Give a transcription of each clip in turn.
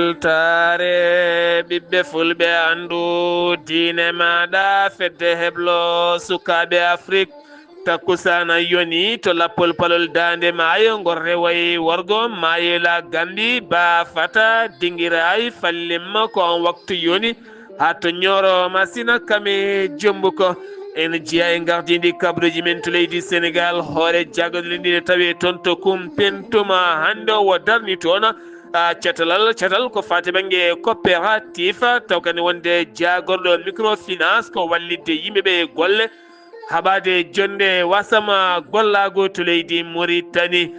weltare ɓiɓɓe fulɓe andu diine maɗa fedde heblo sukaɓe afrique takkusana yoni to lappol palol dande maayo ngor rewayi worgo mayela gambi ba fata dinguirayi fallimma ko on waktu yoni ha to ñoro masina kame jombu ko en jiya e gardidi kabruji men to leydi sénégal hoore jagodole ndine tawi toon to kumpentuma hande o wo darni toon catal ko fati banggue coopératif taw kadi wonde jagorɗo microfinance ko wallidde yimɓeɓe golle haɓade jonde wasama gollago to leydi Mauritanie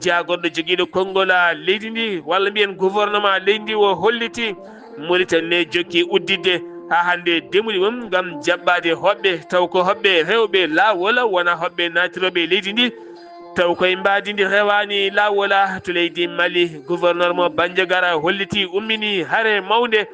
jagorɗo joguiɗo kongola leydi ndi walla mbiyen gouvernement leydi ndi o holliti Mauritanie ne jokki uddidde ha hande demuɗi mum gam jaɓɓade hoɓɓe taw ko hoɓɓe rewɓe lawol wona hoɓɓe natiroɓe leydi ndi taw koye mbadidi rewani lawola to leydi Mali gouverneur mo Bandiagara holliti ummini haare mawde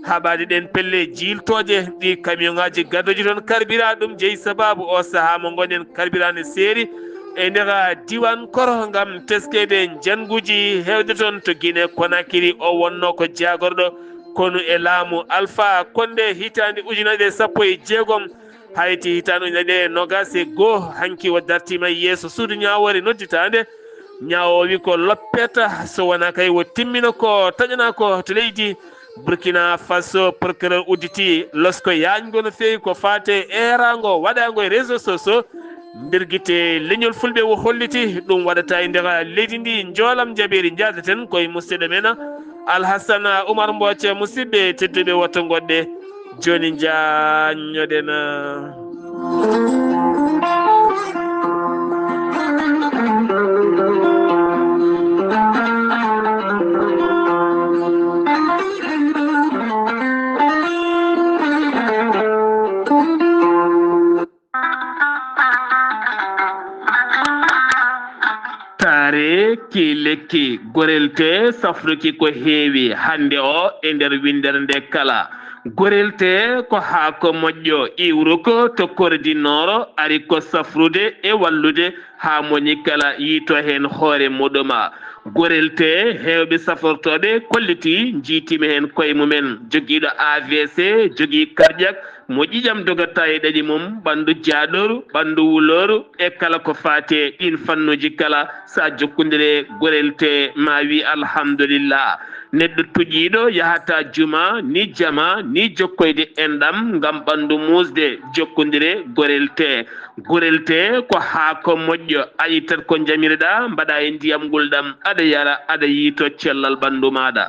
haɓade ɗen pelle jiltoje ɗi camion ngaji gardoji toon karbira ɗum jeeyi sababu o saaha mo gonen karbirane seeri e nder diwan koro gam teskede janguji hewde toon to Guinée Conakry o wonno ko jagorɗo kono e laamu Alpha Condé hitande ujunere sappo e jeegom hayti hitande ujunere nogas e goho hanki o dartima yeeso suudu ñawore nodditande ñawo wi ko loppeta so wona kay wo timmina ko taƴana ko to leydi Burkina Faso procureur udditi losko yañgo no fewi ko fate erago waɗago e réseau sociaux nder guite leñol fulɓe wo holliti ɗum waɗata e nder leydi ndi joolam jaɓeri jadeten koye musidɗo men Alhassane Oumar Mbodj musidɓe tedduɓe woto goɗɗe joni jañoɗen ki lekki gorelte safruki ko heewi hande o e nder windere nde kala gorelte ko haako moƴƴo iwruko to kordinoro ari ko safrude e wallude ha moni kala yiito hen hoore muɗuma gorelte hewɓe safortoɓe kolliti jiitimi hen koye mumen joguiɗo AVC jogui cardiaque mo ƴiƴam dogata e ɗaɗi mum ɓandu jaaɗoru ɓandu wuloru e kala ko faate ɗin fannuji kala sa jokkodire gorelte ma wi alhamdulillah neɗɗo tuƴiɗo yahata juma ni jama ni jokkoyde enɗam gam ɓandu musde jokkodire gorelte ko haako moƴƴo a yittat ko jamireɗa mbaɗa e ndiyam gulɗam aɗa yara aɗa yiito cellal ɓandu maɗa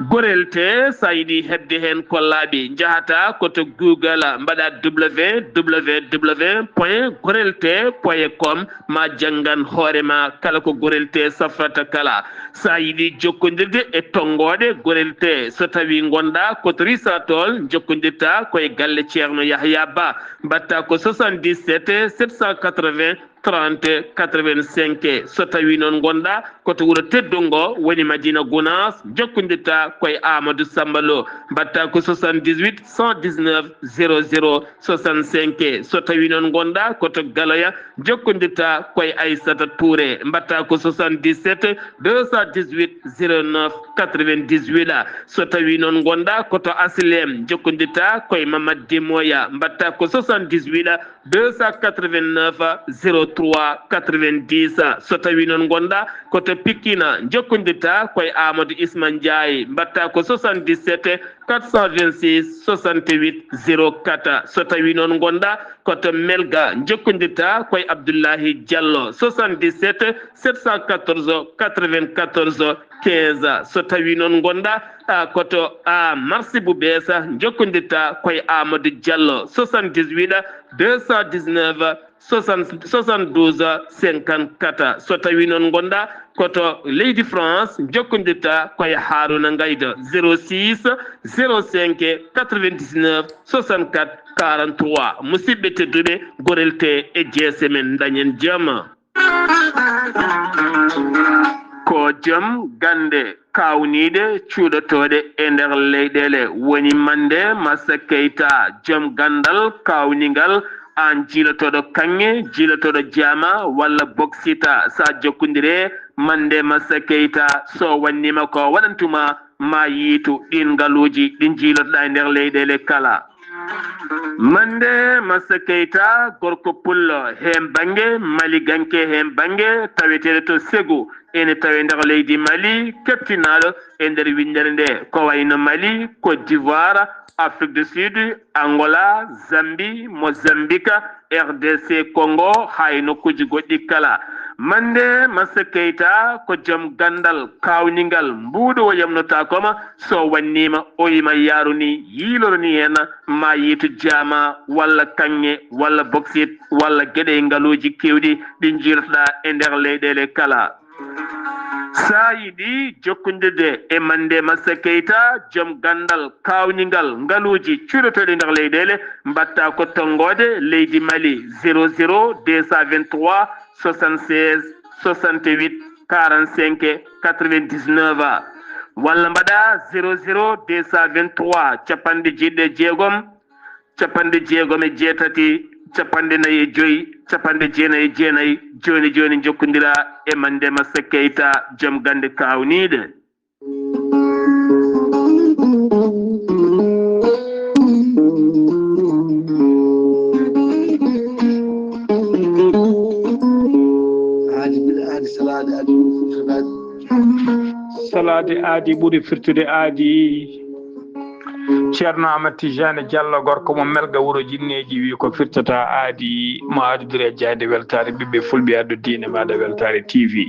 gorelte sa yiɗi hebde hen kollaɓe jahata koto Google mbaɗa www.gorelte.com ma janggan hoorema kala ko gorelte safrata kala sa yiɗi jokkodirde e tongoɗe gorelte so tawi gonɗa koto risatol jokkodirta koye galle ceerno Yahya Ba mbatta ko 77 780 30 85 so tawi noon gonɗa koto wuuro teddungo woni Madina Gounass jokkodirta koye Amadou Samba Lo mbatta ko 78 119 00 65 so tawi noon gonɗa koto Galoya jokkodirta koye Aissata Touré mbatta ko 77 218 09 98 so tawi noon gonɗa koto Aslem jokkodirta koye Mamadou Dimoya mbatta ko 78 289 03 90 so tawi noon gonɗa koto Pikkina jokkodirta koye Amadou Isma Ndiaye mbatta ko 77 426 68 04 so tawi noon gonɗa koto Melga jokkodirta koye Abdoullahi Diallo 77 714 94 15 so tawi noon gonɗa koto Marsi Boubessa jokkodirta koye Amadou Diallo 78 219 72 54 so tawi noon gonɗa koto leydi France jokkodirta koye Harouna Ngayda 06 05 99 64 43 musidɓe tedduɓe gorelte e jeese men dañen jaam ko joom gande kawniɗe cuuɗotoɗe e nder leyɗele woni Mande Massa Keita joom gandal kawnigal an jiilotoɗo kanŋe jiilotoɗo jaama walla boksita sa jokkodire mande Massa Keita so wannima ko waɗantuma ma yiitu ɗin ngaluuji ɗin jiilotoɗa e nder leyɗele kala mande Massa Keita gorko pullo hen bange Mali ganke hen bange taweteɗe to Ségou ene tawe nder leydi Mali kettinaɗo e nder windere nde ko wayno Mali Côte d'Ivoire Afrique du Sud Angola Zambie Mozambique RDC Congo hay nokkuji goɗɗi kala mande Massa Keita ko joom gandal kawningal mbuɗo o yamnota koma so wannima o yima yaruni yiloroni hen ma yiitu jama walla kanŋe walla boxit walla gueɗe ngaluji kewɗi ɗi jiilotoɗa e nder leyɗele kala sa yiɗi jokkodirde e mande Massa Keita joom gandal kawningal ngaluji cuuɗotoɗe nder leyɗele mbatta ko tonggode leydi Mali 00 223 76 68 45 99 walla mbaɗa 00 223 capanɗe jeeɗiɗi e jeegom capanɗe jeegom e jeetati capanɗe nayyi e joyyi capanɗe jeenayyi e jeenayyi joni joni jokkodira e mande Massa Keita joom gande kawniɗe salade aadi ɓuri firtude aadi ceerno Amadou Tidiane Diallo gorko mo melga wuuro jinneji wi ko firtata aadi mo adudire jayde weltare ɓiɓɓe fulɓe addu diine maɗa weltare TV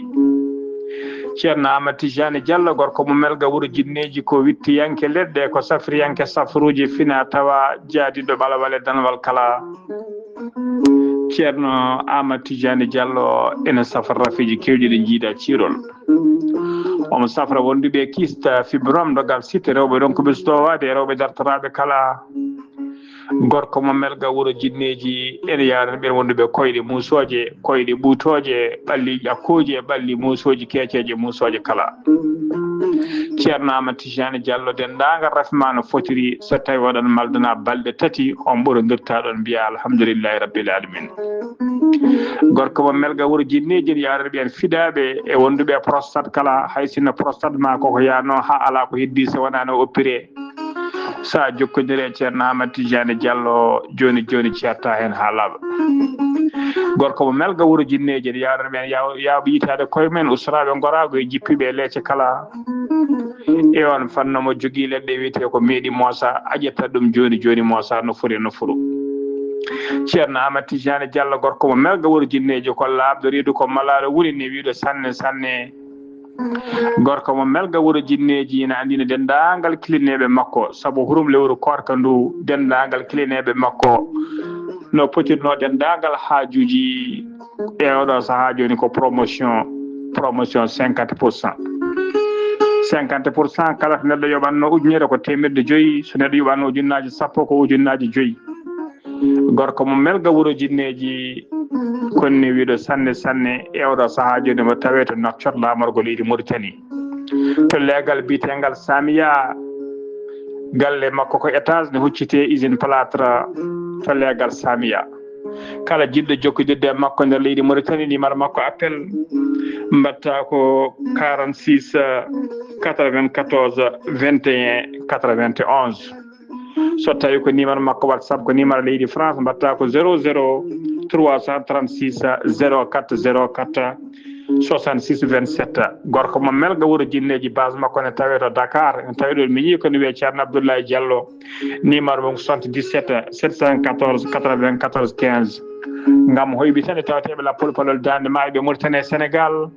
ceerno Amadou Tidiane Diallo gorko mo melga wuuro jinneji ko wittiyanke leɗɗe ko safriyanke safruji fina tawa jaadiɗo ɓalawal e danwal kala ceerno Amadou Tidiane Diallo ene safra rafiji kewɗi ɗi jiiɗa ciirol omo safra wonduɓe kista fibrom dogal sitte rewɓe ɗon ko ɓestowade e rewɓe dartoraɓe kala gorko mo melga wuuro jinneji ene yarani ɓen wonduɓe koyɗe musoje koyɗe ɓuutoje ɓalli ƴakkuji e ɓalli musoji keceje musoje kala ceerno Amadou Tidiane Diallo dendagal rafima no fotiri so tawi waɗan maldana balɗe tati on ɓuuro dirtaɗon mbiya alhamdoulillahi rabbil alamin gorko mo melga wuuro jinneji ne yarani ɓen fiɗaɓe e wonduɓe prostate kala hay sinno prostate ma koko yano ha ala ko heddi so wonano oppiré sa jokkodiri e ceerno Amadou Tidiane Diallo joni joni certa hen ha laaɓa gorko mo melga wuuro jinneji ne yarani ɓen yawɓe yitade koye men usraɓe gorago e jippiɓe e leecce kala e on fanno mo jogui leɗɗe wiyete ko meeɗi moosa a ƴetta ɗum joni joni moosa no foti no furo ceerno Amadou Tidiane Diallo gorko mo melga wuuro jinneji ko laaɓɗo riidu ko malaɗo wuri ni wiiɗo sanne sanne gorko mo melga wuuro jinneji ina andino dendagal kilineɓe makko saabu hurum lewru korka ndu dendagal kilineɓe makko no potirno dendagal haajuji e oɗo saaha joni ko promotion 50%. 50% kala to neɗɗo yoɓanno ujunere ko temirde joyyi so neɗɗo yoɓanno ujunnaji sappo ko ujunnaji joyyi gorko mo melga wuuro jinneji konni wiiɗo sanne sanne e oɗo saaha joni mo tawe to noccot lamorgo leydi Mauritanie to leegal bitegal Samia galle makko ko étage ne huccite usine plâtre to leegal Samia kala jiɗɗo jokkodirde makko nder leydi Mauritanie numéro makko appel mbatta ko 46 94 21 91 so tawi ko numéro makko WhatsApp ko numéro leydi France mbatta ko 00 336 04 04 66 27 gorko mo melga wuuro jinneji base makko ne tawe to Dakar ne tawi ɗo mi yii ko ne wiye ceerno Abdoulaye Diallo numéro mum 77 714 94 15 ngam hoybitande tawateɓe lappol palol dande maaɓe Mauritanie Sénégal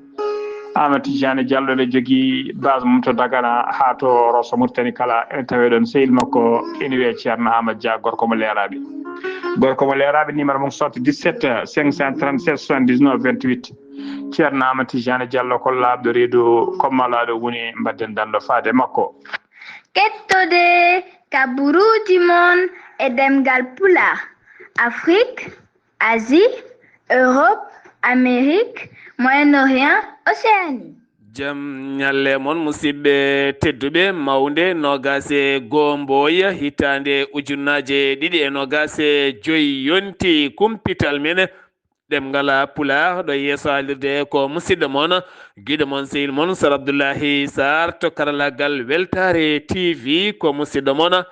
Amadou Tidiane Diallo ne jogui base mum to Dagana ha to Rosso Mauritanie kala ene tawe ɗon sehil makko ene wiye ceerno Amadou Dia gorko mo leeraɓe numéro mum 77 537 79 28 ceerno Amadou Tidiane Diallo ko laaɓɗo reedu kommalaɗo woni mbadden dando faade makko kettode kaburuji mon e demgal pula Afrique Asie Europe Amérique Moyen-Orient Océanie jam ñalle mon musidɓe tedduɓe mawde nogase gomboya hitande ujunnaje ɗiɗi e nogase joyi yonti kumpital men ɗemgal pulaar ɗo yeesalirde ko musidɗo moon guiɗo moon sehil moon Sar Abdoullahi Sarr to karallagal Weltare TV ko musidɗo moon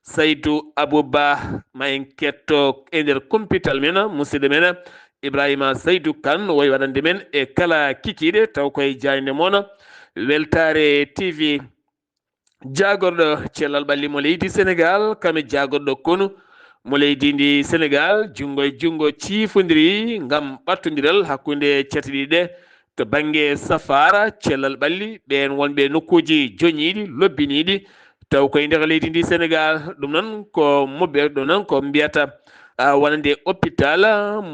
Saydou Abouba ma en ketto e nder kumpital men musidɗo men Ibrahima Saydou Kane woy waɗande men e kala kikiɗe taw koye jayde moon Weltare TV jagorɗo cellal ɓalli mo leydi Sénégal kame jagorɗo konu mo leydi ndi Sénégal jungo e jungo ciifodiri ngam ɓattodiral hakkude cete ɗiɗe to banggue safara cellal ɓalli ɓen wonɓe nokkuji joñiɗi lobbiniɗi taw koye nder leydi ndi Sénégal ɗum noon ko mobile ɗum noon ko mbiyata wonande hôpital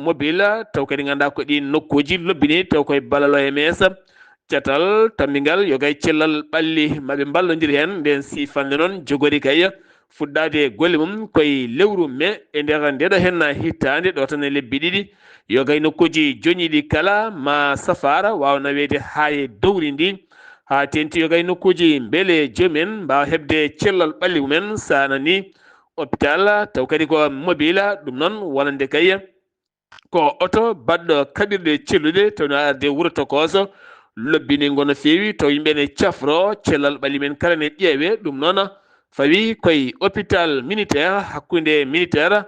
mobile taw kadi ganduɗa ko ɗi nokkuji lobbiniɗi taw koye balal OMS catal tambigal yogay cellal ɓalli maɓe ballodiri hen nden sifande noon jogori kay fuɗɗade golle mum koye lewru mai e nder ndeɗo hen hittande ɗo tan e lebbi ɗiɗi yogay nokkuji joñiɗi kala ma safara wawa nawede ha e dowri ndi ha tenti yogay nokkuji beele joomumen mbawa hebde cellal ɓalli mumen sanani hôpital taw kadi ko mobile ɗum noon wonande kay ko oto baɗɗo kaɓirɗe celluɗe tawno arde wuuro tokoso lobbinigo no fewi taw yimɓe ne cafro cellal ɓalli men kala ne ƴeewe ɗum noon fawi koye hôpital militaire hakkude militaire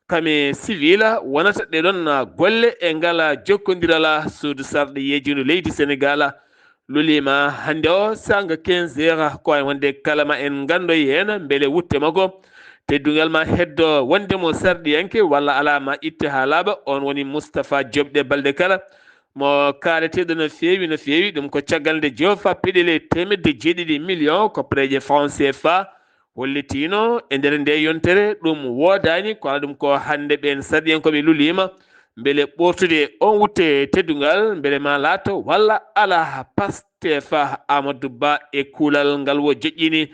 kame civil wonata ɗeɗon golle e ngala jokkodirala suudu sarɗe yejindu leydi Sénégal lulima hande o sanga 15 heures ko ay wonde kalama en gandoy hen beele wutte makko teddugal ma heddo wondemo sarɗiyanke walla ala ma itte ha laaɓa on woni Moustapha Diobɗe Balde kala mo kaaleteɗo no fewi ɗum ko caggal nde jofa peɗele temedde jeeɗiɗi million ko préje franc CFA hollitino e nder nde yontere ɗum wodani ko ala ɗum ko hande ɓen sarɗiyankoɓe lulima beele ɓortude on wutte teddugal beele ma laato walla ala Pastef Amadou Ba e kuulal ngal wo joƴƴini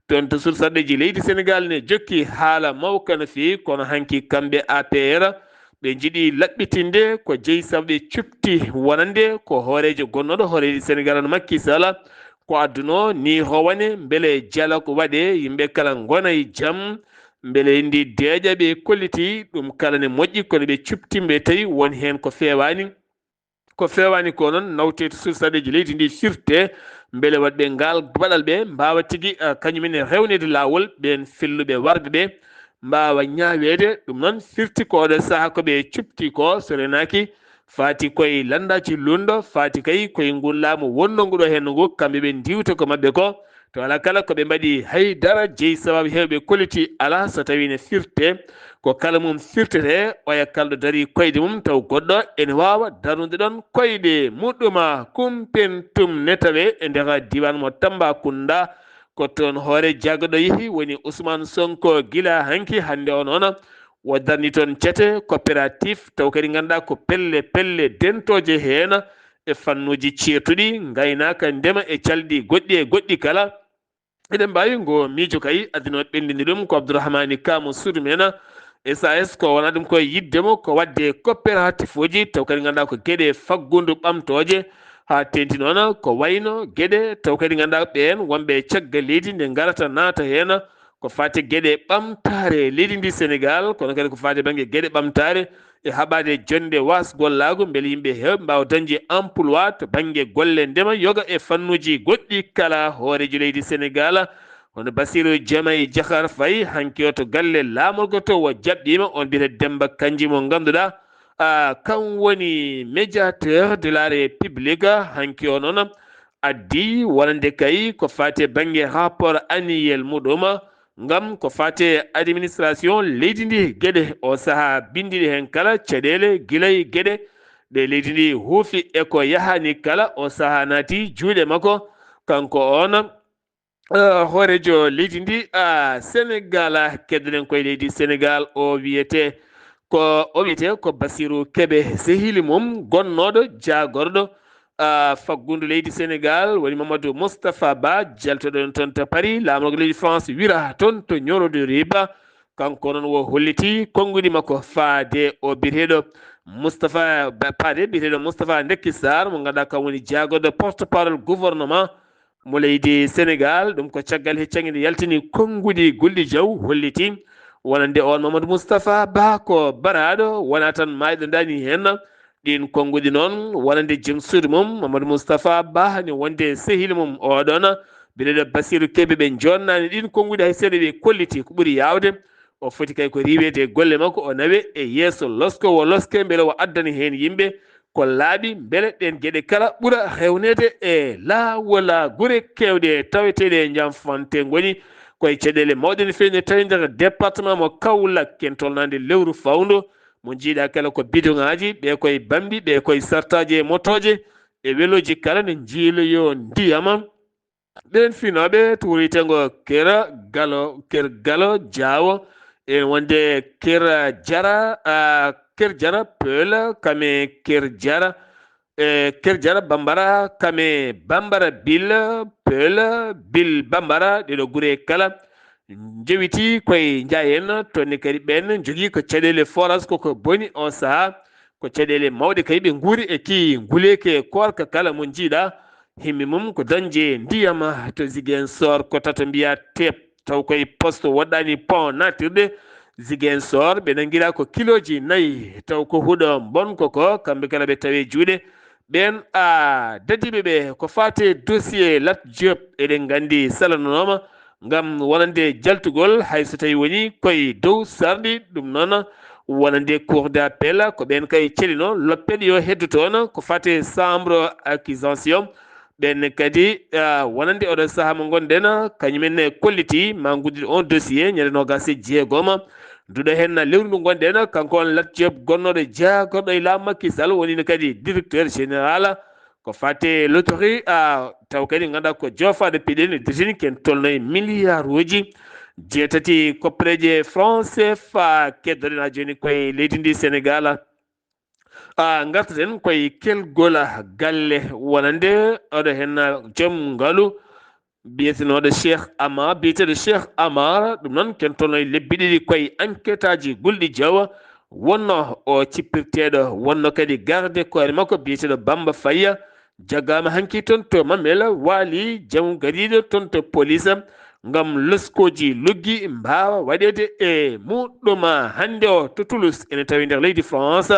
toon to sursarɗeji leydi Sénégal ne jokki haala mawka no fewi kono hanki kamɓe APR ɓe jiiɗi laɓɓitinde ko jeeyi saɓe cupti wonande ko hoorejo gonnoɗo hooreji Sénégal no Macky Sall ko adduno ni howane beele jala ko waɗe yimɓe kala gona e jaam beele ndi deeƴa ɓe kolliti ɗum kala ne moƴƴi kono ɓe cuptimɓe tawi won hen ko fewani ko noon nawte to sursarɗeji leydi ndi firte beele waɗɓe ngal baɗal ɓe mbawa tigui kañumen rewnede lawol ɓen felluɓe warɓe ɓe mbawa ñawede ɗum noon firti ko oɗo saaha koɓe cupti ko so renaki fati koye landaji lundo fati kay koye ngol laamu wonno nguɗo hen ngu kamɓe ɓe ndiwta ko mabɓe ko to ala kala koɓe mbaɗi haydara jeeyi sababu hewɓe kolliti ala so tawi ne firte ko kala mum firtete oya kalɗo daari koyɗe mum taw goɗɗo ene wawa darude ɗon koyɗe muɗɗuma kumpentum netawe e nder diwan mo Tambacounda ko toon hoore jaggaɗo yeehi woni Ousmane Sonko gila hanki hande o noon wo darni toon ceete coopératif taw kadi ganduɗa ko pelle dentoje hen e fannuji ceertuɗi gaynaka ndema e calɗi goɗɗi kala eɗen mbawi ngo miijo kay addunoɓe ɓendini ɗum ko Abdourahmani Kamo suudu men SAS ko wona ɗum koye yiddemo ko wadde coopératif uji taw kadi ganduɗa ko gueɗe faggudu ɓamtoje ha tenti noon ko wayno gueɗe taw kadi ganduɗa ɓen wonɓe caggal leydi nde garata naata hen ko fate gueɗe ɓamtare leydi ndi Sénégal kono kadi ko fate banggue gueɗe ɓamtare e haɓade jonde wasgollago beele yimɓe hewɓe mbawa dañde emploi to banggue golle ndema yoga e fannuji goɗɗi kala hoorejo leydi Sénégal hono Bassirou Diomaye Diakhar Faye hanki o to galle laamorgo to wo jaɓɓima on mbiyete Demba Kandji mo ganduɗa kan woni médiateur de la république hanki o noon addi wonande kay ko fate banggue rapport annuel muɗum ngam ko fate administration leydi ndi gueɗe o saaha bindiɗi hen kala caɗele guilay gueɗe ɗe leydi ndi huufi e ko yahani kala o saaha naati juuɗe makko kanko on hoorejo leydi ndi Sénégal keddoɗen koye leydi Sénégal o wiyete ko Bassirou Kébé sehili mum gonnoɗo jagorɗo faggundu leydi Sénégal woni Mamadou Moustapha Ba jaltoɗon toon to Paris lamorgo leydi France wira toon to ñorodo riba kanko noon wo holliti konngudi makko faade o biyeteɗo Moustapha paade biyeteɗo Moustapha Ndekki Sarr mo ganduɗa kam woni jagorɗo porte parole gouvernement mo leydi Sénégal ɗum ko caggal heccangue nde yaltini konngudi Gulli Diaw holliti wonande on Mamadou Moustapha Ba ko baraɗo wona tan mayɗo dani hen ɗin konngudi noon wonande jom suudu mum Mamadou Moustapha Ba ni wonde sehil mum oɗon bileɗo Bassirou Kebe ɓe jonnani ɗin konngudi hay seeɗa ɓe kolliti ko ɓuuri yawde o foti kay ko riwede golle makko o nawe e yeeso losko wo loske beele o addani hen yimɓe ko laaɓi beele ɗen gueɗe kala ɓuura hewnede e laawol guure kewɗe taweteɗe e Jamfante goni koye caɗele mawɗe no fewi ne tawi nder département mo Kaolack ken tolnade lewru fawdu mo jiiɗa kala ko bidon ŋaji ɓe koye bambi ɓe koye sartaji e motoje e weloji kala ne jiiloyo ndiyam ɓen finoɓe to wiyitengo kera galo diawo e wonde ker jara peul kame ker jara bambara kame bambara bil peul bil bambara ɗeɗo guure kala jewiti koye jayen tonni kadi ɓen jogui ko caɗele forage koko boni on saaha ko caɗele mawɗe kadi ɓe guuri e ki guleke korka kala mo jiiɗa himmi mum ko dañde ndiyam to Ziguinchor ko tata mbiya tep taw koye poste woɗɗani pont natirɗe Ziguinchor ɓe nanguira ko kiloji 4 taw ko huuɗo bon koko kamɓe kala ɓe tawi juuɗe ɓen dadiɓe ɓe ko fate dossier Lat Diop eɗen gandi salanoma ngam wonande jaltugol hayso tawi woni koye dow sarɗi ɗum noon wonande cour d'appel ko ɓen kay celino loppeɗe yo heddu toon ko fate chambre accusation ɓen kadi wonande oɗo saaha mo gonɗen kañumenne kolliti ma guddiɗ on dossier ñande nogas e jeegom duɗo hen lewru ndu gonɗen kanko on Lat Diop gonnoɗo jagorɗo e laamu Macky Sall wonino kadi directeur général ko fate loterie taw kadi ganduɗa ko jofaɗo piɗen dirtini ken tolno e milliard uji 7 koppareje franc CFA keddoɗen ha joni koye leydi ndi Sénégal gartaten koye kelgol galle wonande oɗo hen joom ngaalu biyetenoɗo Cheikh Amar biyeteɗo Cheikh Amar ɗum noon ken tolno e lebbi ɗiɗi koye enquête aji gulɗi Diawa wonno o cippirteɗo wonno kadi garde koore makko biyeteɗo Bamba Faye jaggama hanki toon to Mamel waali jaam gariɗo toon to police ngam loskoji luggi mbawa waɗede e muɗɗum hande o to Toulouse ene tawi nder leydi France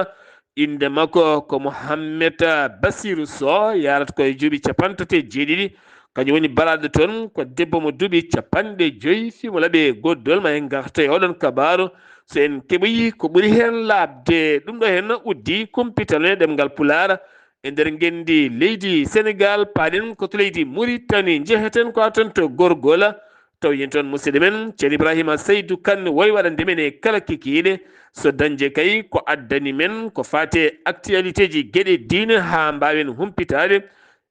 inde makko ko Mohammed Bassirou Sow yarata koye duuɓi 37 kañum woni baraɗo toon ko debbo mo duuɓi 50 fimo laaɓe goddol ma en garta e oɗon kabaru so en keɓoyi ko ɓuuri hen labde ɗum ɗo hen uddi kumpitane ɗemgal Pulaar e nder gendi leydi Sénégal paaɗen ko to leydi Mauritanie jeheten ko aton to gorgol taw yen toon musidɗo men ceerno Ibrahima Seydou Kane woy waɗande men e kala kikiɗe so dañde kay ko addani men ko fate actualité ji gueɗe diine ha mbawen humpitade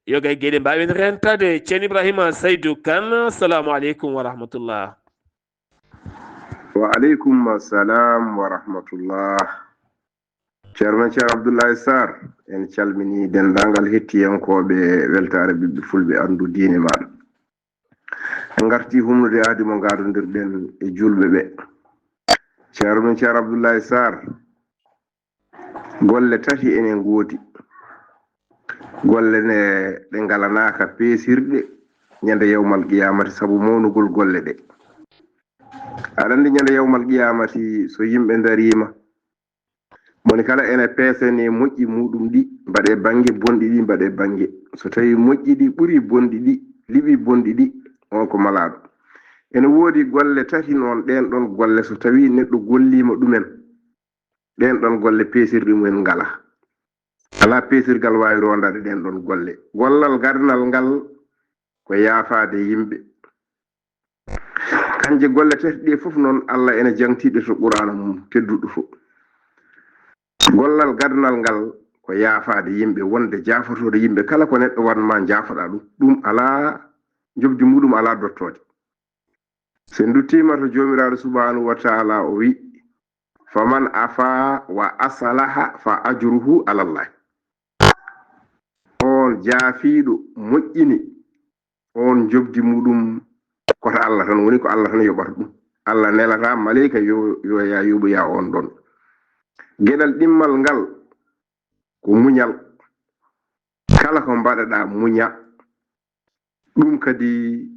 yogay gueɗe mbawen rentade ceerno Ibrahima Seydou Kane assalamu aleykum wa rahmatullah. Wa aleykum assalam wa rahmatullah. Ceerno Abdoulaye Sarr en calmini dendagal hettiyankoɓe weltare ɓiɓɓe fulɓe andu diine maɗa en garti humnude aadi mo gadodirɗen e julɓe ɓe. Ceerno Abdoulaye Sarr golle tati enen goodi golle ɗe ngalanaka peesirɗe ñande yawmal qiyamati saabu mawnugol golle ɗe. aɗa andi ñande yawmal qiyamati so yimɓe darima moni kala ene peesene moƴƴi muɗum ɗi mbaɗe banggue bonɗi ɗi mbaɗe banggue so tawi moƴƴi ɗi ɓuuri bonɗi ɗi liɓi bonɗi ɗi on ko malaɗo. ene woodi golle tati noon ɗen ɗon golle so tawi neɗɗo gollima ɗumen ɗen ɗon golle peesirɗi mumen ngala ala peesirgal wawi rondade ɗen ɗon golle. Gollal garnal ngal ko yaafade yimɓe. Kanje golle tati ɗe fof noon Allah ene jangtiɗe to Qur'ana mum tedduɗo fof. Gollal gadnal ngal ko yaafade yimɓe wonde jafotode yimɓe kala ko neɗɗo wanma jafoɗa ɗum ala jobdi muɗum ala dottode. Sen duttima to jomiraɗo subhanahu wa ta'ala o wi faman afa wa asalaha fa ajruhu ala Allah. On jaafiɗo moƴƴini on jobdi muɗum koto Allah tan woni ko Allah tan yoɓata ɗum. Allah nelata malayika yo ya yoɓoya on ɗon. Geɗal ɗimmal ngal ko muñal. Kala ko mbaɗaɗa muña ɗum kadi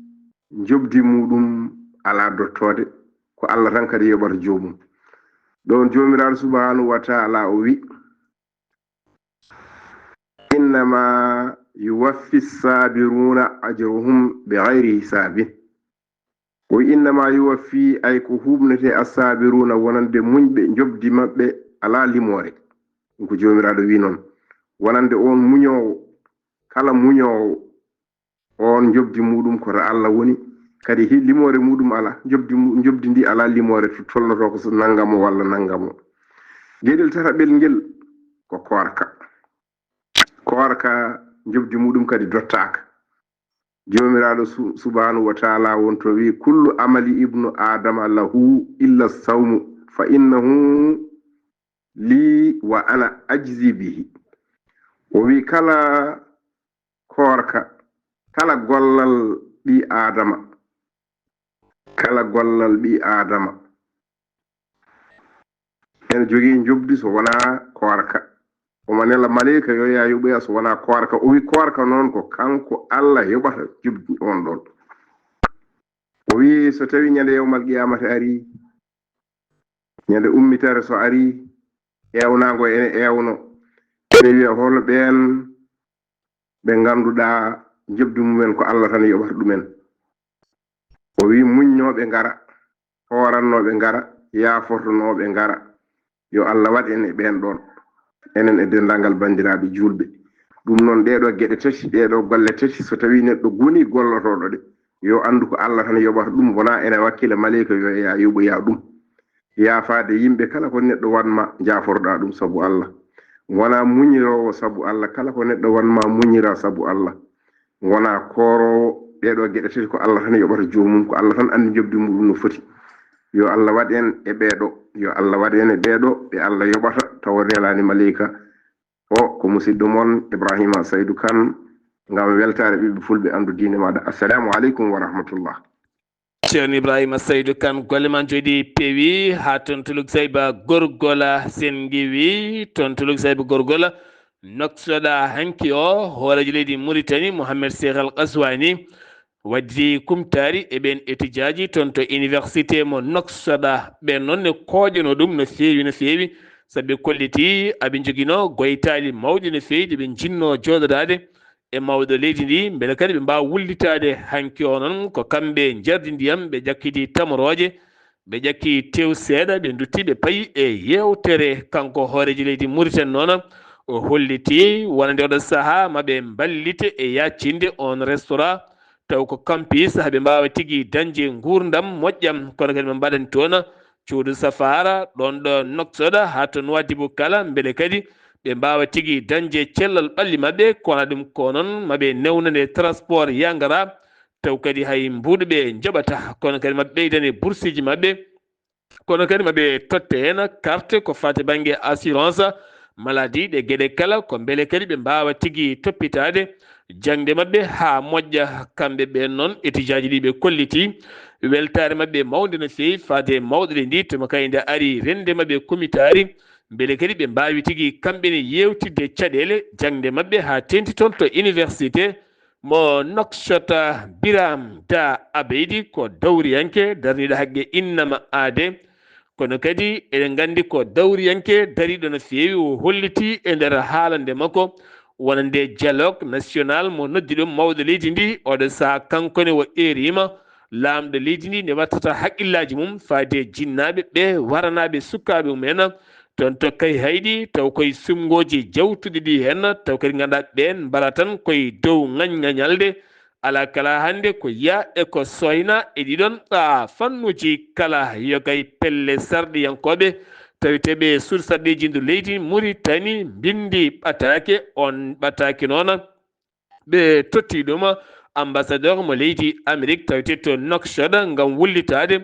jobdi muɗum ala dottode ko Allah tan kadi yoɓata jomum. Ɗon jomiraɗo subhanahu wa ta'ala o wi innama yuwaffi sabiruna ajruhum bighayri hisabin o innama yuwaffi ay ko hubnete asabiruna wonande muñɓe jobdi maɓɓe ala limore ko jomiraɗo wi noon wonande on muñowo kala muñowo on jobdi muɗum koto Allah woni kadi limore muɗum ala jobdi ndi ala limore to tolnoto ko so nangamo walla nangamo gueɗel tataɓel ngel ko korka jobdi muɗum kadi dottaka jomiraɗo subhanahu wa ta'ala wonto wi kullu amali ibnu adama lahu illa sawmu fa innahu li wa ana ajzi bihi o wi kala korka kala gollal ɓi adama ene jogii jobdi so wona korka o manela malika yo ya yuɓoya so wona korka o wi korka noon ko kanko Allah yoɓata jobdi on ɗon o wi so tawi ñande yewmal qiyamata ari ñande ummitare so ari ewnago ene ewno ene wiya hol ɓen ɓe ganduɗa jobdi mumen ko Allah tan yoɓata ɗumen o wi muñnoɓe ngara horannoɓe ngara yafortonoɓe ngara yo Allah waɗ en e ɓen ɗon enen e dendagal bandiraɓe julɓe ɗum noon ɗeɗo gueɗe tati ɗeɗo golle tati so tawi neɗɗo goni gollotoɗo ɗe yo andu ko Allah tan yoɓata ɗum wona ene wakkile malika yo ya yuɓoya ɗum yaafade yimɓe kala ko neɗɗo wanma jaforɗa ɗum sabu Allah wona muñirowo sabu Allah kala ko neɗɗo wanma muñira sabu Allah wona korowo ɗeɗo gueɗe tati ko Allah tan yoɓata jomum ko Allah tan andi jobdi muɗum no foti yo Allah waɗ en e ɓeɗo yo Allah waɗ en e ɓeɗo ɓe Allah yoɓata tawa relani malika o ko musidɗo moon Ibrahima Saydou Kane ngam weltare ɓiɓɓe fulɓe andu diine maɗa assalamu aleykum wa rahmatullah ceerno Ibrahima Saydou Kane golle man jooɗi peewi ha toon Tuluk Sayba Gorgola sen giwi toon Tuluk Sayba Gorgola noksoɗa hanki o hoorejo leydi Mauritanie Mouhamed Cheikh Al Qaswani waddi kumtari e ɓen étudiaji toon to université mo noksoɗa ɓen noon ne koƴano ɗum no feewi saɓe kolliti aɓe joguino goytali mawɗi no feewi ɗeɓe jinno joɗodade e mawɗo leydi ndi beele kadi ɓe mbawa wullitade hanki o noon ko kamɓe jardi ndiyam ɓe ƴakkiti tamoroje ɓe ƴakki tew seeɗa ɓe dutti ɓe paayi e yewtere kanko hoorejo leydi Mauritanie noon o holliti wonande oɗo saaha maɓe ballite e yaccinde on restaurant taw ko campus haɓe mbawa tigui dañde gurdam moƴƴam kono kadi ɓe mbaɗani toon cuuɗu safara ɗon ɗo noksoɗa ha to Nouadhibou kala beele kadi ɓe mbawa tigui dañde cellal ɓalli mabɓe kono ɗum ko noon maɓe newnane transport yangara taw kadi hay mbuɗuɓe jaɓata kono kadi maɓe ɓeydane boursiji mabɓe kono kadi maɓe totte hen carte ko fate banggue assurance maladie ɗe gueɗe kala ko beele kadi ɓe mbawa tigui toppitade jangde mabɓe ha moƴƴa kamɓe ɓen noon étudiaji ɗi ɓe kolliti weltare mabɓe mawde no fewi fade mawɗe ndi toma kayde ari rende mabɓe komitari beele kadi ɓe mbawi tigui kamɓene yewtidde caɗele jangde mabɓe ha tenti toon to université mo Nouakchott Biram Da Abeydi ko dawriyanke darniɗo haqqe innama aade kono kadi eɗen gandi ko dawriyanke dariɗo no fewi o holliti e nder haalande makko wonande dialogue national mo noddi ɗum mawɗo leydi ndi oɗo saaha kankone o erima lamɗo leydi ndi ne wattata haqqillaji mum faade jinnaɓe ɓe waranaɓe sukaɓe mumen toon to kay hayɗi taw koye sumgoji jawtuɗi ɗi hen taw kadi ganduɗa ɓen mbala tan koye dow ŋañŋañalde ala kala hande ko yiya e ko soyna e ɗiɗon fannuji kala yogay pelle sarɗiyankoɓe tawiteɓe sursarɗeji ndu leydi Mauritanie bindi ɓatake on ɓatake noon ɓe totti ɗum ambassadeur mo leydi Amérique tawite to Nouakchott ngam wullitade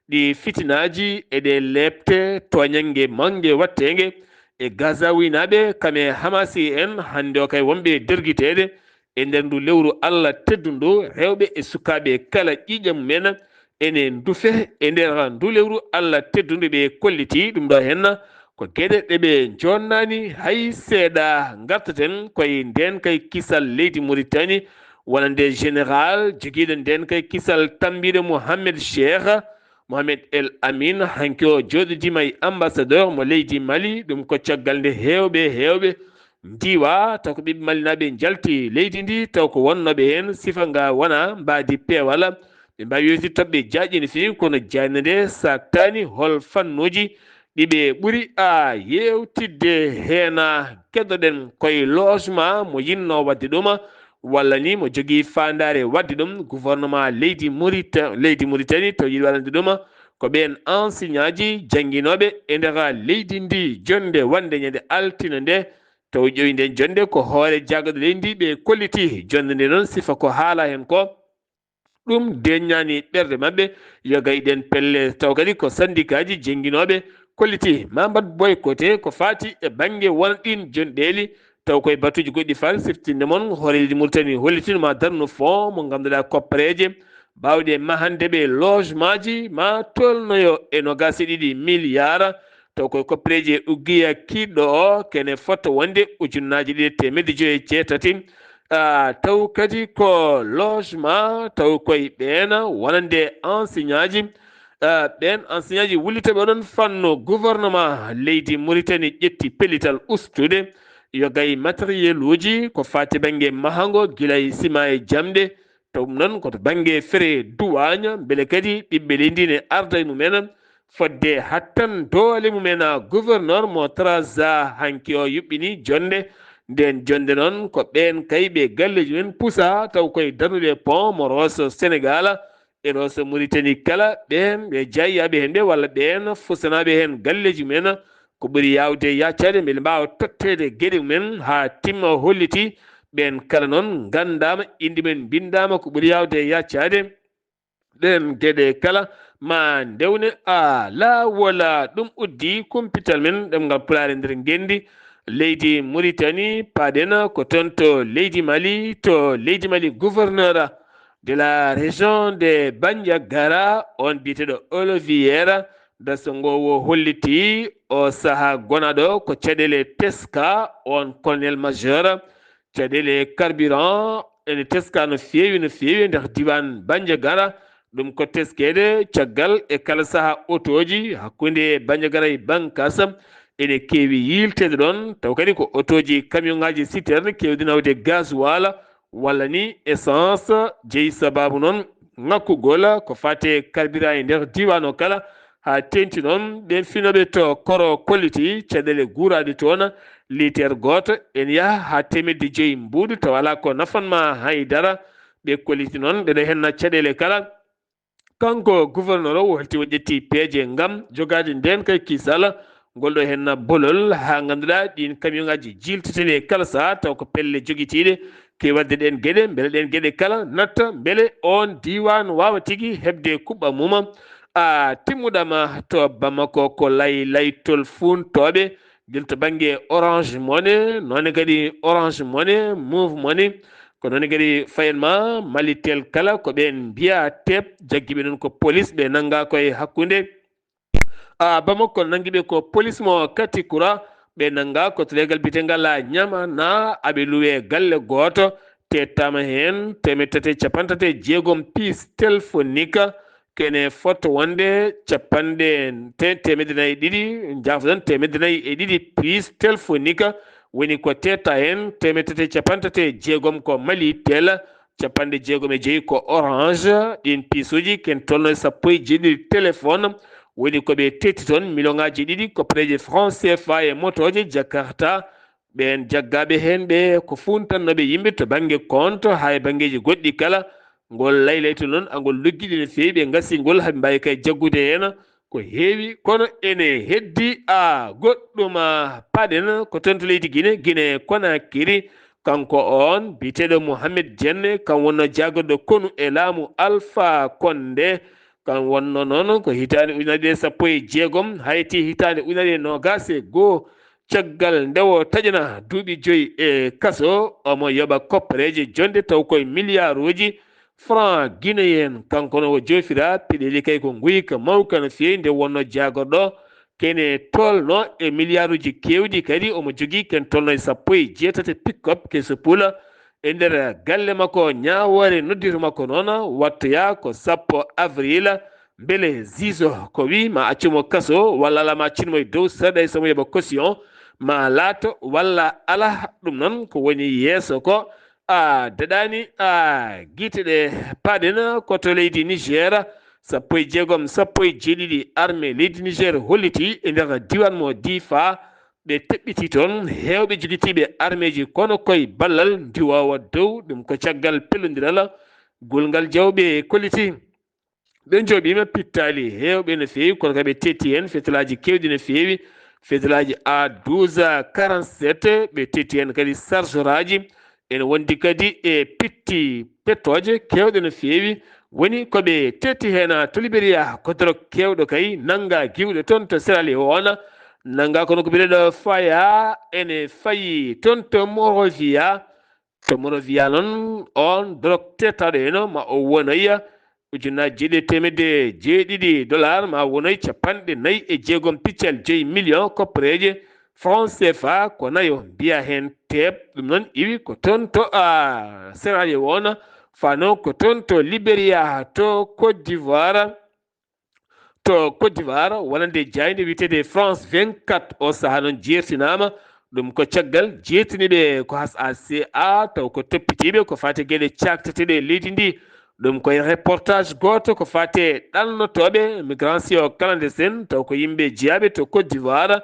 ɗi fitinaji e ɗe lebte toñangue mangue wattege e gazawinaɓe kame Hamasi en hande o kay wonɓe derguitede e nder ndu lewru Allah teddundu rewɓe e sukaɓe kala ƴiƴam mumen ene dufe e nder ndu lewru Allah teddundu ɓe kolliti ɗum ɗo hen ko gueɗe ɗeɓe jonnani hay seeɗa gartaten koye nden kay kisal leydi Mauritanie wonande général joguiɗo nden kay kisal tambiɗo Mouhamed Cheikh Mohamed El Amin hanki o joɗodima e ambassadeur mo leydi Mali ɗum ko caggal nde hewɓe ndiwa taw ko ɓiɓɓe malinaɓe jalti leydi ndi taw ko wonnoɓe hen sifa nga wona mbadi peewala ɓe mbawi yewti toɓɓe jaaƴi no fewi kono jayna nde saktani hol fannuji ɗiɓe ɓuuri a yewtidde hena keddoɗen koye logement mo yinno wadde ɗuma walla ni mo jogui fandare wadde ɗum gouvernement leydi Mauritanie taw yiɗi waɗande ɗuma ko ɓen enseignant ji jangguinoɓe e nder leydi ndi jonde wande ñande altine nde taw ƴoyi nden jonde ko hoore jaggaɗo leydi ndi ɓe kolliti jonde nde noon sifa ko haala hen ko ɗum deññani ɓerde mabɓe yo gayiɗen pelle taw kadi ko syndicat ji jangguinoɓe kolliti Mamadou Boy Koté ko fati e banggue wonɗin jonɗeli taw koye batuji goɗɗi fal siftinde moon hoore leydi Mauritanie hollitino ma darno fond mo ganduɗa koppareje bawɗe mahandeɓe logement ji ma tolnoyo e 22 milliards taw koye koppareje uggiya kiɗɗo o kene fotta wonde ujunnaji ɗiɗi temedde joyi e jeetati taw kadi ko logement taw koye ɓeena wonande enseignant ji ɓen enseignant ji wullitoɓe oɗon fanno gouvernement leydi Mauritanie ƴetti pellital ustude yo gayi matériel uji ko fati banggue mahango guilay sima e jamɗe taw ɗum noon koto banggue frais douane beele kadi ɓiɓɓe leydi ne arda e mumen fodde hattan doole mumen gouverneur mo trasa hanki o yuɓɓini jonde nden jonde noon ko ɓen kay ɓe galleji men pusa taw koye darnude pont mo Rosso Sénégal e Rosso Mauritanie kala ɓen ɓe jayyaɓe hen ɓe walla ɓen fusanaɓe hen galleji mumen ko ɓuuri yawde yaccade beele mbawa tottede gueɗe mumen ha timma holliti ɓen kala noon gandama inde men bindama ko ɓuuri yawde yaccade ɗen gueɗe kala ma ndewne lawola ɗum uddi kumpital men ɗemgal pulare nder gendi leydi Mauritanie paɗen ko toon to leydi Mali gouverneur de la région de Bandiagara on biteɗo Olivier da so ngowo holliti o saaha gonaɗo ko caɗele teska on colonel majeur caɗele carburant ene teska no fewi nder diwan Bandiagara ɗum ko teskede caggal e kala saaha autoji hakkude Bandiagara e Bankas ene kewi yiltede ɗon taw kadi ko autoji camion ngaji citerne kewdi nawde gasoil walla ni essence jeeyi sababu noon ŋakkugol ko fate carburant e nder diwan o kala ha tenti noon ɓen finoɓe to koro kolliti caɗele guuraɗe toon litere goto en yaha ha temedde joyyi mbuuɗu taw ala ko nafanma haydara ɓe kolliti noon ɓeɗo henna caɗele kala kanko gouverneur o holti o ƴetti peeje ngam jogade nden kay kisal ngolɗo henna bolol ha ganduɗa ɗin camion ngaji jiltetene kala saaha taw ko pelle joguitiɗe ke wadde ɗen gueɗe beele ɗen gueɗe kala natta beele on diwan wawa tigui hebde kuɓɓa muma timmuɗama to Bamako ko laytol funtoɓe guel to banggue Orange Money nonne kadi Orange Money Move Money ko noon kadi fayenma Malitel kala ko ɓen mbiya tep jagguiɓe noon ko police ɓe nanga koye hakkude Bamako nanguiɓe ko police mo Katikura ɓe nanga ko to legal bitegal ñamana aɓe luwe galle goto tettama hen 360 piece téléphonique kene foto wonde temedde nayyi ɗiɗi jafoɗon temedde nayyi e ɗiɗi piece téléphonique woni ko tetta hen 360 ko Malitel 65 ko Orange ɗin piece uji ken tolno 17 téléphone woni koɓe tetti toon million ngaji ɗiɗi ko préje franc CFA e motoje Jakarta ɓen jaggaɓe hen ɓe ko funtannoɓe yimɓe to banggue compte ha e banggueji goɗɗi kala ngol laylayto noon angol logguiɗi no fewi ɓe gasi ngol haaɓe mbawi kay jaggude hen ko heewi kono ene heddi goɗɗum paɗen ko toon to leydi Guinée Conakry kanko on biteɗo Mohamed Dienne kan wonno jagorɗo konu e laamu Alpha Condé kan wonno noon ko hitande ujunere 16 hayti hitande ujunere 21 caggal ndewo taƴana duuɓi 5 e kaso omo yoɓa koppareje jonde taw koye milliard uji franc guinéen kanko no o jofira peɗeli kay ko guyka mawka no fewi nde wonno jagorɗo kene tolno e milliard uji kewɗi kadi omo jogui ken tolno e 18 pick-up keso puula e nder galle makko ñawore noddirta makko noon wattoya ko 10 avril beele zizo ko wi ma accumo kaso walla ala ma cinmo e dow saɗa e somo yoɓa caution ma laato walla ala ɗum noon ko woni yeeso ko daɗani guite ɗe paɗen koto leydi Niger 16 armée leydi Niger holliti e nder diwan mo Difa ɓe teɓɓiti toon hewɓe jogitiɓe armée ji kono koye ballal ndiwowa dow ɗum ko caggal pellodiral gulngal jawɓe kolliti ɓe jooɓima pittali hewɓe no feewi kono kaɓe tetti hen fetelaji kewɗi no feewi fetelaji A1247 ɓe tetti hen kadi chargeraji ene wondi kadi e pitti pettoje kewɗe no feewi woni koɓe tetti hen to Libéria kodoro kewɗo kay nanga giwɗe toon to Sierra Leone nanga kono ko biɗeɗo faya ene fayi toon to Monrovia noon on dorok tettaɗo eno ma o wonoya ujunnaji $700 ma wonoy 46,5 million koppareje franc CFA ko nayo mbiya hen teeb ɗum noon iwi ko toon to Sierra Leone fano ko toon to Libéria to Côte d'Ivoire wonande jayde witede France 24 o saaha noon jertinama ɗum ko caggal jertiniɓe ko HACA taw ko toppitiɓe ko fate gueɗe cakteteɗe leydi ndi ɗum koye reportage goto ko fate ɗannotoɓe migration clandestine taw ko yimɓe jeeyaɓe to Côte d'Ivoire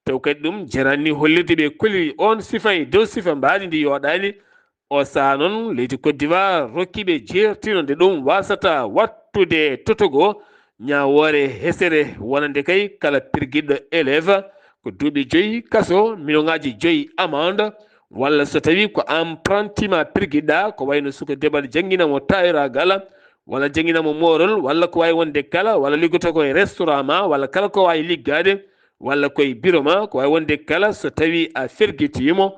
taw kadi ɗum jarani hollirde ɓe kolli on sifa e dow sifa mbaɗi ndi yoɗani o saaha noon leydi Côte d'Ivoire rokkiɓe jertino nde ɗum wasata wattude totogo ñawore hesere wonande kay kala pirguiɗɗo élève ko duuɓi 5 kaso million-ngaji 5 amende walla so tawi ko empruntima pirguiɗɗa ko wayno suka deɓal jangguinamo tawiragal walla jangguinamo morol walla ko wawi wonde kala walla liggoto koye restaurant ma walla kala ko wawi liggade walla koye bureau ma ko wawi wonde kala so tawi a ferguitimo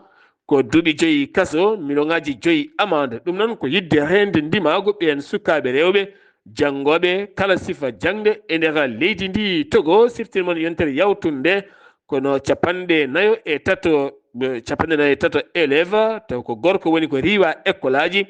ko duuɓi 5 kaso million-ngaji 5 amende ɗum noon ko yidde rende ndimago ɓen sukaɓe rewɓe janggoɓe kala sifa jangde e nder leydi ndi Togo siftinmon yontere yawtunde kono 43 élève taw ko gorko woni ko riwa école aji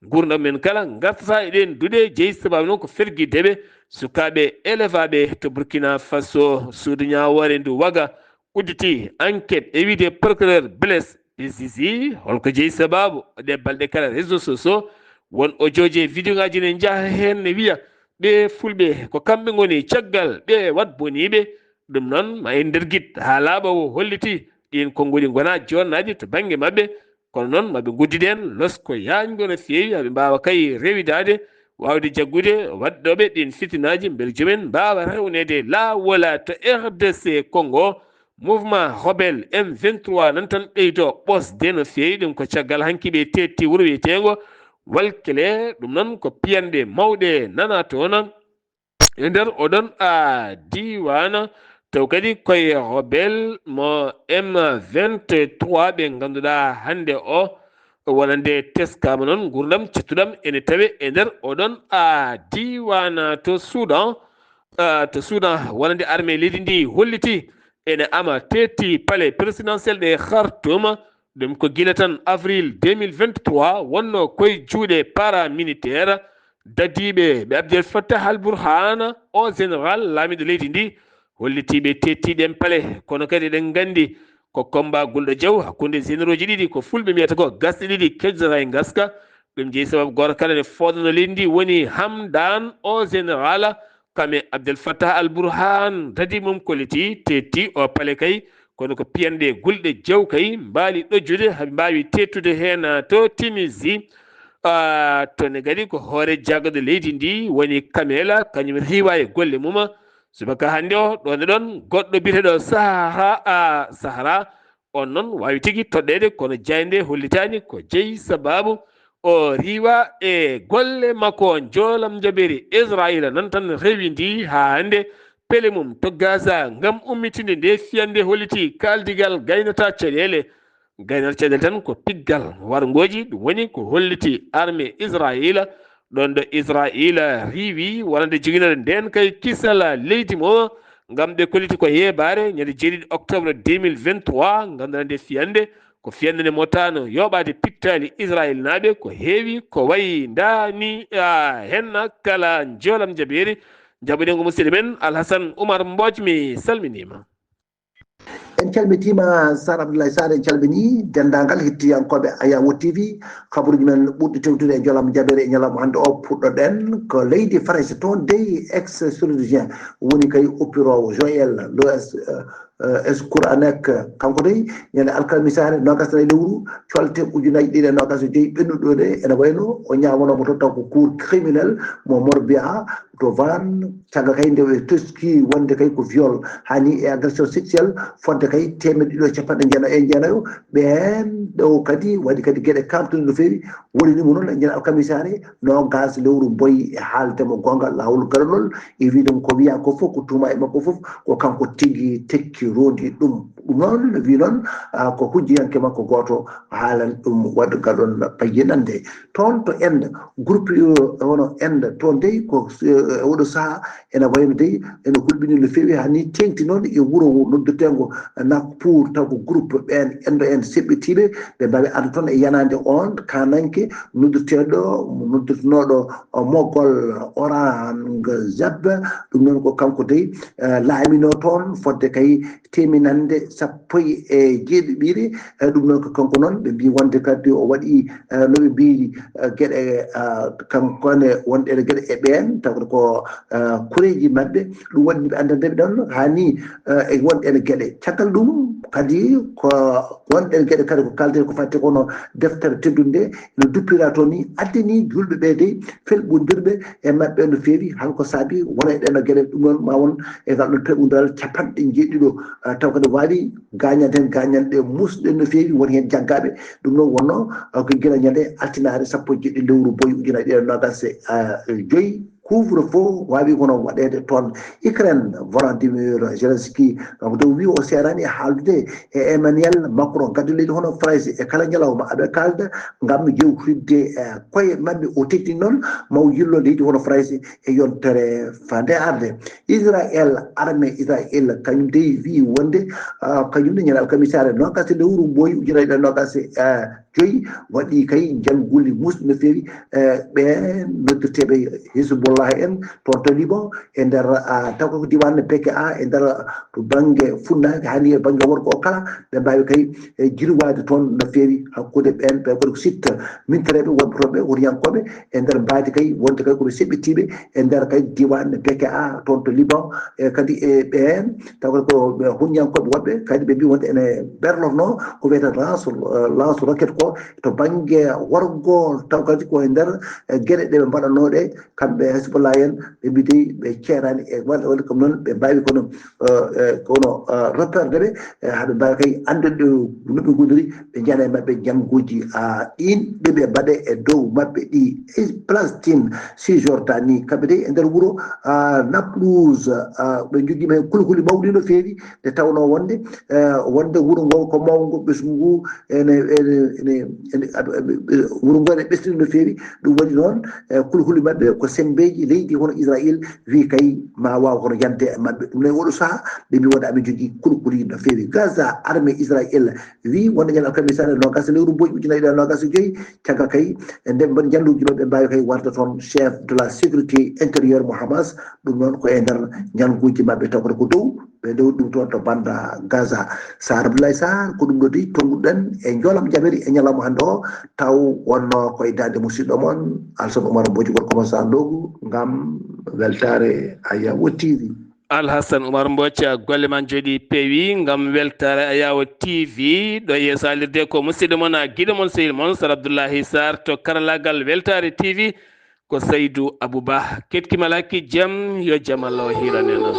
gurdam men kala gartata eɗen duuɗe jeeyi sababu noon ko ferguideɓe sukaɓe élève aɓe to Burkina Faso suudu ñawore ndu waga udditi enquête e wiide procureur Blaise Sisi holko jeeyi sababu ɗe balɗe kala réseaux sociaux won audioji vidéo ngaji ne jaaha hen ne wiya ɓe fulɓe ko kamɓe goni caggal ɓe wat boniɓe ɗum noon ma en nder guit ha laaɓa o holliti ɗin konngoli gona jonnaji to banggue mabɓe kono noon maɓe guddiden losko yañgo no feewi haɓe mbawa kay rewidade wawde jaggude wadɗoɓe ɗin fitinaji beele joomen mbawa rewnede lawol to RDC Congo mouvement rebelle M23 nan tan ɓeydo ɓosde no feewi ɗum ko caggal hankiɓe tetti wuuro wiyetego Walkele ɗum noon ko piyande mawɗe nana toon e nder oɗon diwan taw kadi koye rebelle mo M23 ɓe ganduɗa hande o wonande teskama noon gurdam cettuɗam ene tawe e nder oɗon diwan to Soudan wonande armée leydi ndi holliti ene ama tetti palais présidentiel ɗe Khartoum ɗum ko gila tan avril 2023 wonno koye juuɗe paramilitaire dadiɓe ɓe Abdel Fattah al-Burhan o général laamiɗo leydi ndi hollitiɓe tettiɗen paale kono kadi eɗen gandi ko combat gulɗo jaw hakkude généraux ji ɗiɗi ko fulɓe mbiyata ko gasɗe ɗiɗi keddora e gaska ɗum jeeyi sababu goto kala ne fodano leydi ndi woni Hamdan o général kame Abdel Fattah al-Burhan dadi mum kolliti tetti o paale kay kono ko piyanɗe gulɗe jaw kay mbaali ɗojjude haɓe mbawi tettude hen to Tunisie tone kadi ko hoore jagode leydi ndi woni Kamela kañum riwa e golle mum subaka hande o ɗon e ɗon goɗɗo biteɗo Sahara on noon wawi tigui toɗɗede kono jayde hollitani ko jeeyi sababu o riwa e golle makko joolam jaɓeri Israël nan tan rewi ndi ha hande pele mum to Gaza ngam ummitinde nde fiyande holliti kaldigal gaynata caɗele tan ko piggal wargoji ɗum woni ko holliti armée Israël ɗon ɗo Israël riwi wonande joguinoɗo nden kay kisal leydi mo ngam ɓe kolliti ko yebare ñande 7 octobre 2023 ganduɗa nde fiyande ko fiyande nde motano yoɓade pittali Israël naɓe ko heewi ko wayi dani henna kala joolam jaɓeri jaɓuɗen ko musidɗo men Alhassane Oumar Mbodj mi salminima. en calmitima Sar Abdoulaye Sarr en calmini dendagal hettiyankoɓe Ayawo TV kabaruji men ɓurɗi tewtude e jolam jaɓere e ñalawma hannde o puɗɗoɗen ko leydi France toon dey ex chirurgien woni kay oppirowo Joël Loes Escouranek kanko dey ñande alkamisare nogas e lewru colte ujunaji ɗiɗi e nogas e joyyi ɓennuɗo de ene wayno o ñawanoma to taw ko cour criminel mo Morbia to Van cagga kay nde ɓe teski wonde kay ko viol hani e agression sexuelle fodde kay temedde ɗiɗi e capanɗe jeenayo ɓen ɗo kadi waɗi kadi gueɗe kamtude no feewi wonanimo noon ñande alkamisare nogas lewru boyi e haaldemo gongal lawol garolol e wiidemo ko wiya ko fof ko tuma e makko fof ko kanko tigui tekki rondi ɗum noon wi noon ko hujjiyanke makko goto haalan ɗum wadgal ɗon payyinande toon to ende groupe wono ende toon dey ko oɗo saaha ene wayno dey ene hulɓini no feewi hani tengti noon e wuuro noddirtengo Nakpour taw ko groupe ɓen endo en seɓɓitiɓe ɓe mbawi arde toon e yanade on kananke noddirtenoɗo mogol Orange Zeb ɗum noon ko kanko dey laamino toon fodde kay teminande sappo e jeeɗiɗi ɗum noon ko kanko noon ɓe mbi wonde kadi o waɗi noɓe mbiri gueɗe kankone wonɗe gueɗe e ɓen tawde ko kureji mabɓe ɗum waɗi ɓe andandeɓe ɗon hani e wonɗene gueɗe caggal ɗum kadi ko wonɗen gueɗe kadi ko kalden ko fatti kono deftere teddude no duppira toon ni addini julɓe ɓe dey felɓodirɓe e mabɓe no feewi halko saabi wona e ɗenno gueɗe ɗum noon ma won e ngal ɗon peɓudal capanɗe jeeɗiɗo taw kadi waɗi gagnante hen gagnanɗe musɗe no feewi woni hen jaggaɓe ɗum noon wonno ko guila ñande altinare sappo jeeɗiɗi lewru boyi ujunaje ɗiɗi e nogas e joyyi couvre-feu wawi kono waɗede toon Ukraine Volodymyr Zelensky dow wi o serani e haaldude e Emmanuel Macron kadi leydi hono France e kala ñalawma aɓe kalda ngam jewtidde koye mabɓe o tekti noon maw yillo leydi hono France e yontere fande arde Israël armée Israël kañum dey wi wonde kañum ne ñande alkamisare nogas lewru boyi ujunaje ɗiɗi e nogas joyyi waɗi kay janguli musɗi no feewi ɓe noddirteɓe Hezbollah en toon to Liban e nder taw ko diwan PKA e nder to banggue funnaki hani e banggue worko o kala ɓe mbawi kay jirwade toon no feewi hakkude ɓen ɓe koɗo ko sitta mintareɓe wonɓe toon ɓe woriyankoɓe e nder mbadi kay wonde kay koɓe seɓɓitiɓe e nder kay diwan PKA toon to Liban e kadi e ɓen taw ko ɓe hunñankoɓe woɓɓe kadi ɓe mbi wonde ene berlotno ko wiyete lance roquette ko to banggue worgo taw kadi ko e nder gueɗe ɗe ɓe mbaɗanoɗe kamɓe Hezbollah en ɓe mbi dey ɓe ceerani e waɗi comme noon ɓe mbawi kono reperde ɓe haɓe mbawi kay andude noɓe gondiri ɓe jana e mabɓe janggoji ɗin ɓeɓe mbaɗe e dow mabɓe ɗi Palestine Cisjordanie kamɓe dey e nder wuuro Naplouse ɓe joguima hen kulhuli mawɗi no feewi nde tawno wonde wuuro ngo ko mawgo ɓesgu ngu wuuro ngo ene ɓesdiri no feewi ɗum waɗi noon kulhuli mabɓe ko sembeji leydi hono Israël wi kay ma waw kono yadde e mabɓe ɗum nayi oɗo saaha ɓe mbi wonde aɓe jogui kulhuli no feewi Gaza armée Israël wi wonde ñande alkamisare nogas lewru boyi ujunaje ɗiɗi e nogas e joyyi caggal kay nde mbaɗi jalluji ɗo ɓe mbawi kay warde toon chef de la sécurité intérieure mo Hamas ɗum noon ko e nder ñalguji mabɓe tawkata ko dow ɓe dow ɗum toon to banda Gaza Sar Abdoulaye Sarr ko ɗum ɗo di tolnuɗen e joolam jaɓeri e ñalawma hannde o taw wonno koye dande musidɗo moon Alassane Oumar Mbodji goto commence ndogu ngam weltare Ayawo TV. Alhassane Oumar Mbodji golle ma jooɗi peewi ngam weltare Ayawo TV ɗo yeesalirde ko musidɗo moon guiɗo moon sehil moon Sar Abdoulaye Sarr to karallagal weltare TV ko Saydou Abouba ketkima lakki jaam yo jaam Allah o hiraneno